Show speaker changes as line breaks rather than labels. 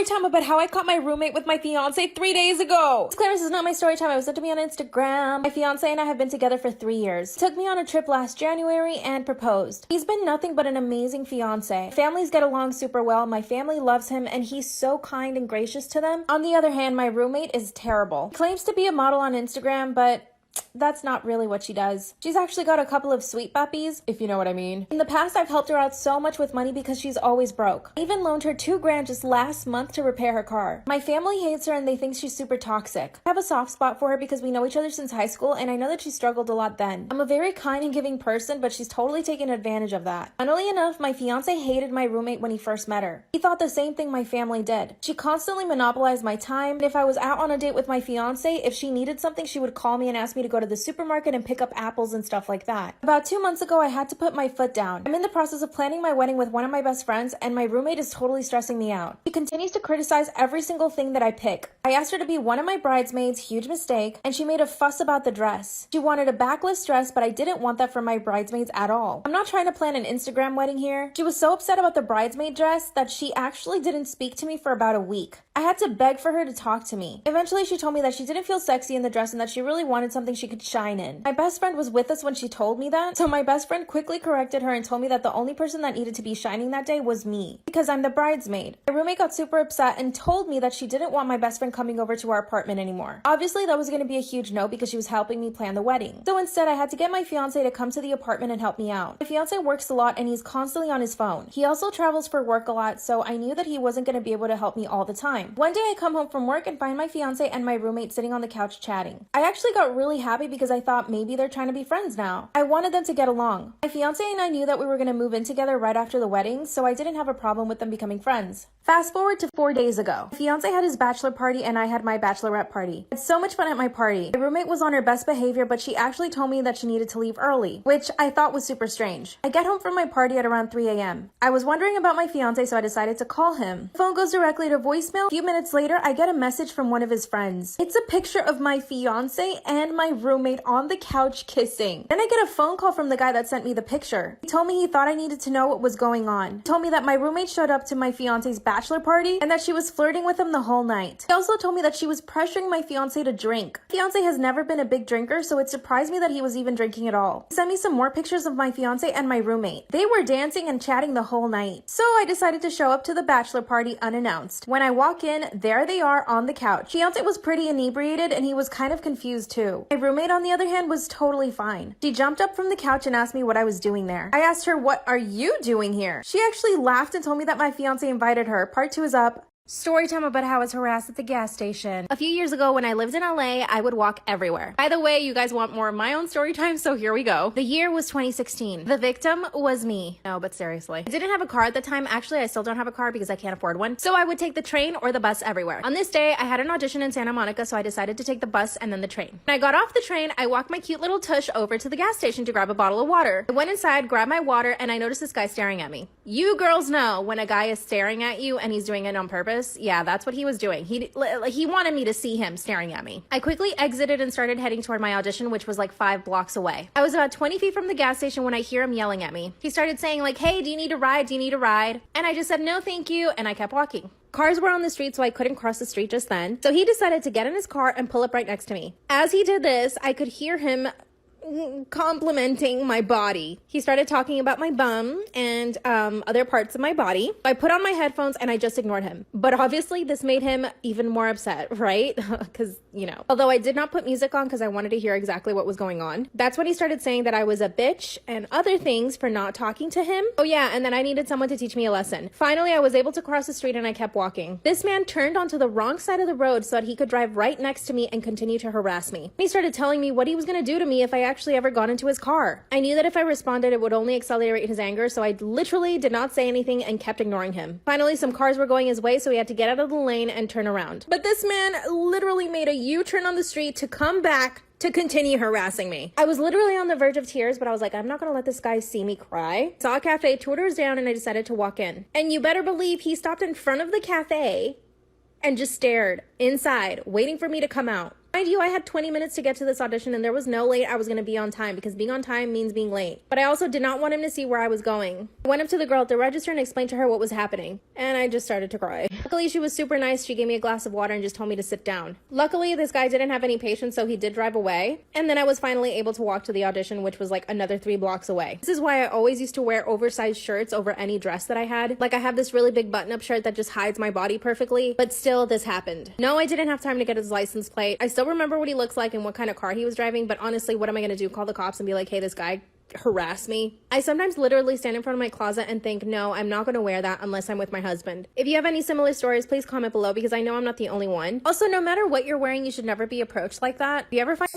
story time about how I caught my roommate with my fiance 3 days ago. Disclaimer, this is not my story time. It was sent to me on Instagram. My fiance and I have been together for 3 years. He took me on a trip last January and proposed. He's been nothing but an amazing fiance. Families get along super well. My family loves him and he's so kind and gracious to them. On the other hand, my roommate is terrible. He claims to be a model on Instagram, but that's not really what she does. She's actually got a couple of sweet puppies, if you know what I mean. In the past, I've helped her out so much with money because she's always broke. I even loaned her $2,000 just last month to repair her car. My family hates her and they think she's super toxic. I have a soft spot for her because we know each other since high school and I know that she struggled a lot then. I'm a very kind and giving person, but she's totally taken advantage of that. Funnily enough, my fiance hated my roommate when he first met her. He thought the same thing my family did. She constantly monopolized my time, and if I was out on a date with my fiance, if she needed something, she would call me and ask me to go to the supermarket and pick up apples and stuff like that. About 2 months ago, I had to put my foot down. I'm in the process of planning my wedding with one of my best friends, and my roommate is totally stressing me out. She continues to criticize every single thing that I pick. I asked her to be one of my bridesmaids, huge mistake, and she made a fuss about the dress. She wanted a backless dress, but I didn't want that for my bridesmaids at all. I'm not trying to plan an Instagram wedding here. She was so upset about the bridesmaid dress that she actually didn't speak to me for about a week. I had to beg for her to talk to me. Eventually, she told me that she didn't feel sexy in the dress and that she really wanted something she could shine in. My best friend was with us when she told me that, so my best friend quickly corrected her and told me that the only person that needed to be shining that day was me, because I'm the bridesmaid. My roommate got super upset and told me that she didn't want my best friend coming over to our apartment anymore. Obviously, that was going to be a huge no because she was helping me plan the wedding. So instead, I had to get my fiance to come to the apartment and help me out. My fiance works a lot and he's constantly on his phone. He also travels for work a lot, so I knew that he wasn't going to be able to help me all the time. One day, I come home from work and find my fiance and my roommate sitting on the couch chatting. I actually got really happy because I thought maybe they're trying to be friends now. I wanted them to get along. My fiance and I knew that we were going to move in together right after the wedding, so I didn't have a problem with them becoming friends. Fast forward to 4 days ago. My fiance had his bachelor party and I had my bachelorette party. I had so much fun at my party. My roommate was on her best behavior, but she actually told me that she needed to leave early, which I thought was super strange. I get home from my party at around 3 a.m. I was wondering about my fiance, so I decided to call him. The phone goes directly to voicemail. A few minutes later, I get a message from one of his friends. It's a picture of my fiance and my roommate on the couch kissing. Then I get a phone call from the guy that sent me the picture. He told me he thought I needed to know what was going on. He told me that my roommate showed up to my fiance's bachelor party and that she was flirting with him the whole night. He also told me that she was pressuring my fiance to drink. My fiance has never been a big drinker, so it surprised me that he was even drinking at all. He sent me some more pictures of my fiance and my roommate. They were dancing and chatting the whole night. So I decided to show up to the bachelor party unannounced. When I walk in, there they are on the couch. Fiance was pretty inebriated and he was kind of confused too. My roommate, on the other hand, was totally fine. She jumped up from the couch and asked me what I was doing there. I asked her, "What are you doing here?" She actually laughed and told me that my fiance invited her. Part 2 is up. Story time about how I was harassed at the gas station. A few years ago when I lived in LA, I would walk everywhere. By the way, you guys want more of my own story time, so here we go. The year was 2016. The victim was me. No, but seriously. I didn't have a car at the time. Actually, I still don't have a car because I can't afford one. So I would take the train or the bus everywhere. On this day, I had an audition in Santa Monica, so I decided to take the bus and then the train. When I got off the train, I walked my cute little tush over to the gas station to grab a bottle of water. I went inside, grabbed my water, and I noticed this guy staring at me. You girls know when a guy is staring at you and he's doing it on purpose. Yeah, that's what he was doing. He wanted me to see him staring at me. I quickly exited and started heading toward my audition, which was like 5 blocks away. I was about 20 feet from the gas station when I hear him yelling at me. He started saying like, "Hey, do you need a ride? Do you need a ride?" And I just said, "No, thank you." And I kept walking. Cars were on the street, so I couldn't cross the street just then. So he decided to get in his car and pull up right next to me. As he did this, I could hear him complimenting my body. He started talking about my bum and other parts of my body. I put on my headphones and I just ignored him. But obviously this made him even more upset, right? Because, you know, although I did not put music on because I wanted to hear exactly what was going on. That's when he started saying that I was a bitch and other things for not talking to him. Oh yeah, and then I needed someone to teach me a lesson. Finally, I was able to cross the street and I kept walking. This man turned onto the wrong side of the road so that he could drive right next to me and continue to harass me. He started telling me what he was going to do to me if I actually ever got into his car. I knew that if I responded, it would only accelerate his anger, so I literally did not say anything and kept ignoring him. Finally, some cars were going his way, so he had to get out of the lane and turn around. But this man literally made a U-turn on the street to come back to continue harassing me. I was literally on the verge of tears, but I was like, I'm not gonna let this guy see me cry. Saw a cafe 2 doors down and I decided to walk in. And you better believe he stopped in front of the cafe and just stared inside, waiting for me to come out. Mind you, I had 20 minutes to get to this audition and there was no way I was gonna be on time because being on time means being late. But I also did not want him to see where I was going. I went up to the girl at the register and explained to her what was happening. And I just started to cry. Luckily, she was super nice. She gave me a glass of water and just told me to sit down. Luckily, this guy didn't have any patience, so he did drive away. And then I was finally able to walk to the audition, which was like another 3 blocks away. This is why I always used to wear oversized shirts over any dress that I had. Like I have this really big button-up shirt that just hides my body perfectly, but still this happened. No, I didn't have time to get his license plate. I still remember what he looks like and what kind of car he was driving, but honestly, what am I gonna do? Call the cops and be like, hey, this guy harass me? I sometimes literally stand in front of my closet and think, no, I'm not gonna wear that unless I'm with my husband. If you have any similar stories, please comment below because I know I'm not the only one. Also, no matter what you're wearing, you should never be approached like that. Do you ever find